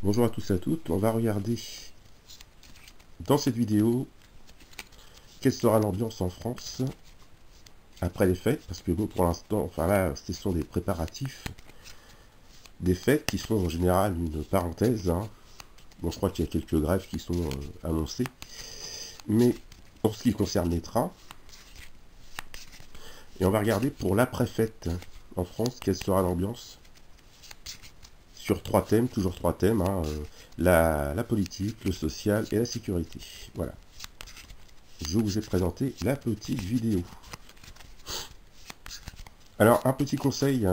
Bonjour à tous et à toutes, on va regarder dans cette vidéo quelle sera l'ambiance en France après les fêtes, parce que bon, pour l'instant, enfin là, ce sont des préparatifs, des fêtes qui sont en général une parenthèse, hein. Bon, je crois qu'il y a quelques grèves qui sont annoncées, mais pour ce qui concerne les trains, et on va regarder pour l'après-fête en France, quelle sera l'ambiance sur trois thèmes, toujours trois thèmes, hein, la politique, le social et la sécurité. Voilà. Je vous ai présenté la petite vidéo. Alors, un petit conseil,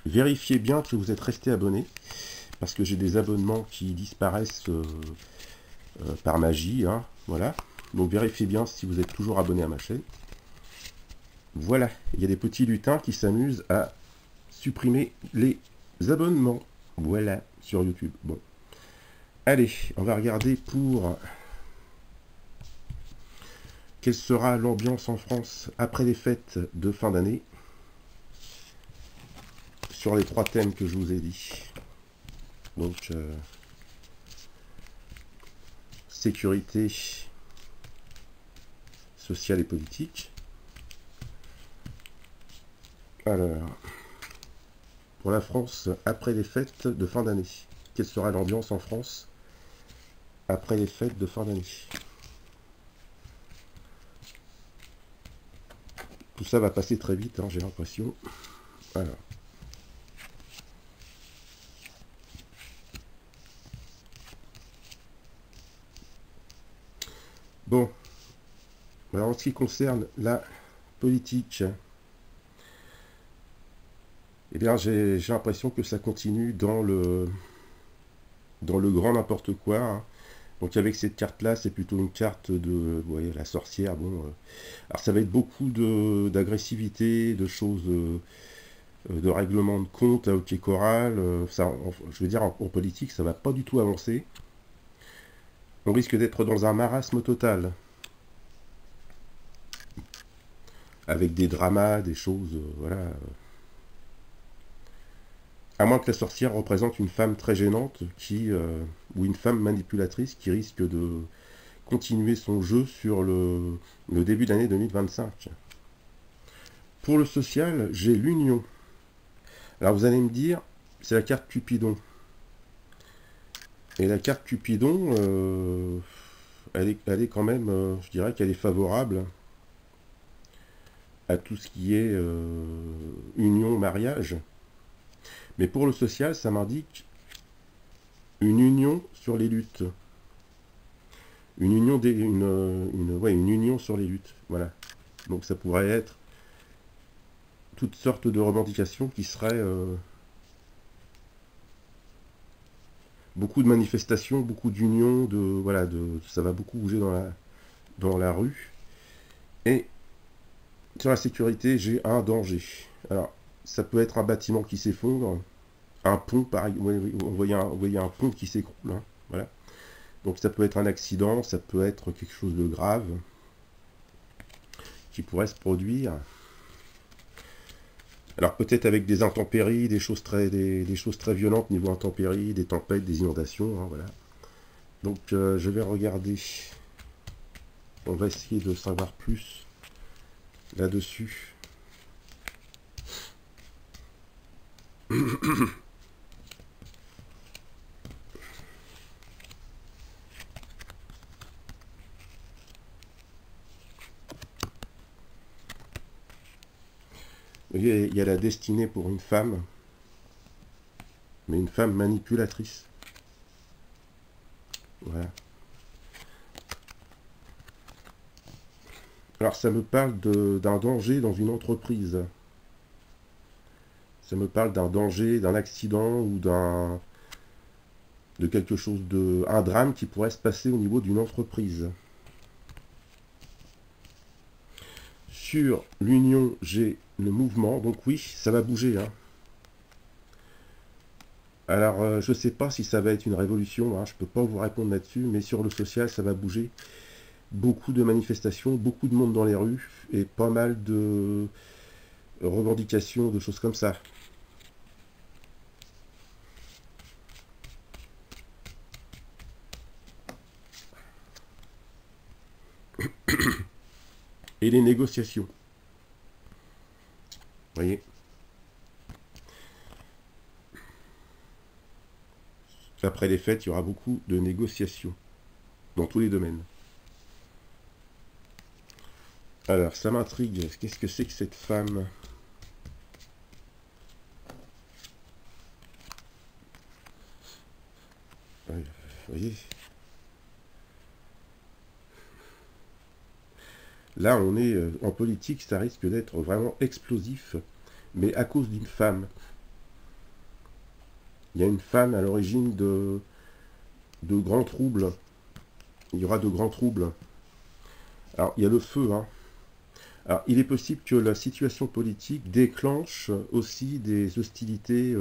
vérifiez bien que vous êtes resté abonné, parce que j'ai des abonnements qui disparaissent par magie, hein, voilà. Donc vérifiez bien si vous êtes toujours abonné à ma chaîne. Voilà, il y a des petits lutins qui s'amusent à supprimer les abonnements. Voilà, sur YouTube. Bon. Allez, on va regarder pour quelle sera l'ambiance en France après les fêtes de fin d'année sur les trois thèmes que je vous ai dit. Donc, sécurité sociale et politique. Alors, pour la France après les fêtes de fin d'année, quelle sera l'ambiance en France après les fêtes de fin d'année? Tout ça va passer très vite, hein, j'ai l'impression. Alors. Bon, alors en ce qui concerne la politique, eh bien j'ai l'impression que ça continue dans le grand n'importe quoi, hein. Donc avec cette carte-là, c'est plutôt une carte de, vous voyez, la sorcière. Bon, alors ça va être beaucoup d'agressivité, de choses, de règlement de compte à hockey choral. Ça, je veux dire, en politique, ça va pas du tout avancer. On risque d'être dans un marasme total, avec des dramas, des choses, voilà. À moins que la sorcière représente une femme très gênante, ou une femme manipulatrice qui risque de continuer son jeu sur le début d'année 2025. Pour le social, j'ai l'union. Alors vous allez me dire, c'est la carte Cupidon. Et la carte Cupidon, elle est quand même, je dirais qu'elle est favorable à tout ce qui est union, mariage. Mais pour le social, ça m'indique une union sur les luttes. Une union, une union sur les luttes. Voilà. Donc ça pourrait être toutes sortes de revendications qui seraient beaucoup de manifestations, beaucoup d'unions, voilà, ça va beaucoup bouger dans la rue. Et sur la sécurité, j'ai un danger. Alors, ça peut être un bâtiment qui s'effondre, un pont, par exemple, vous voyez un pont qui s'écroule, hein, voilà. Donc ça peut être un accident, ça peut être quelque chose de grave qui pourrait se produire. Alors peut-être avec des intempéries, des choses très violentes niveau intempéries, des tempêtes, des inondations, hein, voilà. Donc je vais regarder. On va essayer de savoir plus là-dessus. Il y a la destinée pour une femme, mais une femme manipulatrice. Voilà. Alors ça me parle d'un danger dans une entreprise. Ça me parle d'un danger, d'un accident ou de quelque chose un drame qui pourrait se passer au niveau d'une entreprise. Sur l'union, j'ai le mouvement, donc oui, ça va bouger, hein. Alors, je ne sais pas si ça va être une révolution, hein, je ne peux pas vous répondre là-dessus, mais sur le social, ça va bouger. Beaucoup de manifestations, beaucoup de monde dans les rues, et pas mal de revendications, de choses comme ça. et les négociations. Vous voyez? Après les fêtes, il y aura beaucoup de négociations dans tous les domaines. Alors, ça m'intrigue. Qu'est-ce que c'est que cette femme? Vous voyez? Là, on est en politique, ça risque d'être vraiment explosif, mais à cause d'une femme. Il y a une femme à l'origine de grands troubles. Il y aura de grands troubles. Alors, il y a le feu, hein. Alors, il est possible que la situation politique déclenche aussi des hostilités,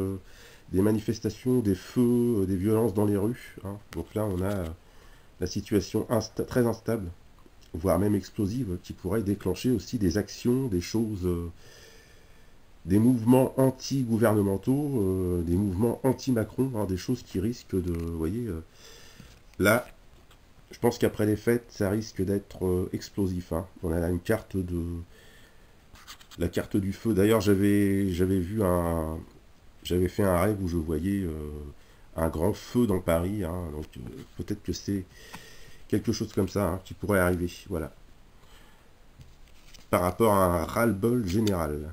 des manifestations, des feux, des violences dans les rues, hein. Donc là, on a la situation très instable, voire même explosive, qui pourrait déclencher aussi des actions, des choses, des mouvements anti-gouvernementaux, des mouvements anti-Macron, hein, des choses qui risquent de... Vous voyez, là, je pense qu'après les fêtes, ça risque d'être explosif, hein. On a là une carte de... La carte du feu. D'ailleurs, j'avais vu un... J'avais fait un rêve où je voyais un grand feu dans Paris, hein. Donc peut-être que c'est quelque chose comme ça, hein, qui pourrait arriver, voilà. Par rapport à un ras-le-bol général.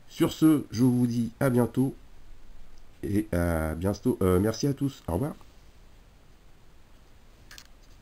Sur ce, je vous dis à bientôt. Et à bientôt. Merci à tous. Au revoir.